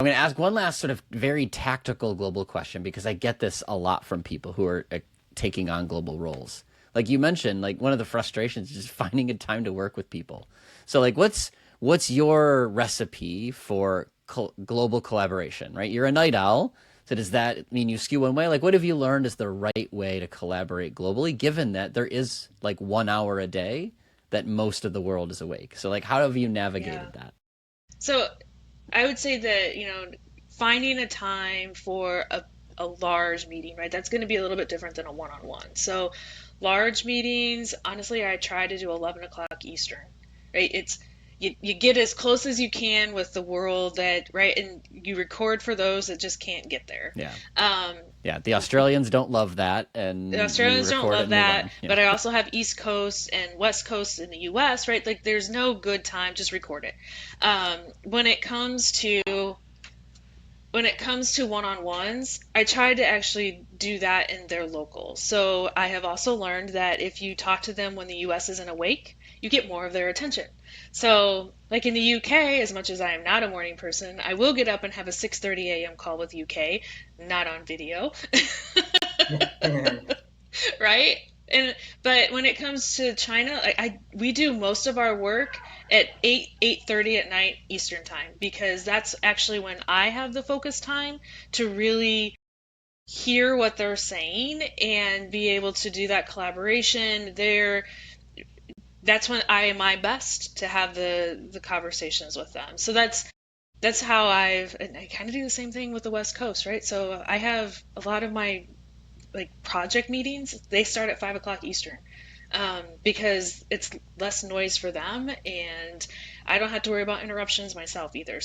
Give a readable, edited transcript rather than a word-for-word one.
going to ask one last sort of very tactical global question because I get this a lot from people who are taking on global roles. Like you mentioned, like one of the frustrations is just finding a time to work with people. So like what's your recipe for global collaboration, right? You're a night owl. So does that mean you skew one way? Like what have you learned is the right way to collaborate globally, given that there is like 1 hour a day that most of the world is awake? So like how have you Yeah. navigated that? So I would say that, finding a time for a large meeting, right? That's going to be a little bit different than a one-on-one. So large meetings, honestly, I try to do 11 o'clock Eastern, right? You get as close as you can with the world that, right? And you record for those that just can't get there. Yeah. Um, Yeah. The Australians don't love that, the and you Australians don't record it love and move that, on. Yeah. but I also have East Coast and West Coast in the US, right? Like there's no good time, just record it. Um, when it comes to when it comes to one-on-ones, I try to actually do that in their local. So I have also learned that if you talk to them when the US isn't awake, you get more of their attention. So, like in the UK, as much as I am not a morning person, I will get up and have a 6:30 a.m. call with UK, not on video. Right? And but when it comes to China, I we do most of our work at 8:30 at night Eastern time because that's actually when I have the focus time to really hear what they're saying and be able to do that collaboration. That's when I am my best to have the conversations with them. So that's how and I kind of do the same thing with the West Coast, right? So I have a lot of my like project meetings, they start at 5 o'clock Eastern, because it's less noise for them, and I don't have to worry about interruptions myself either.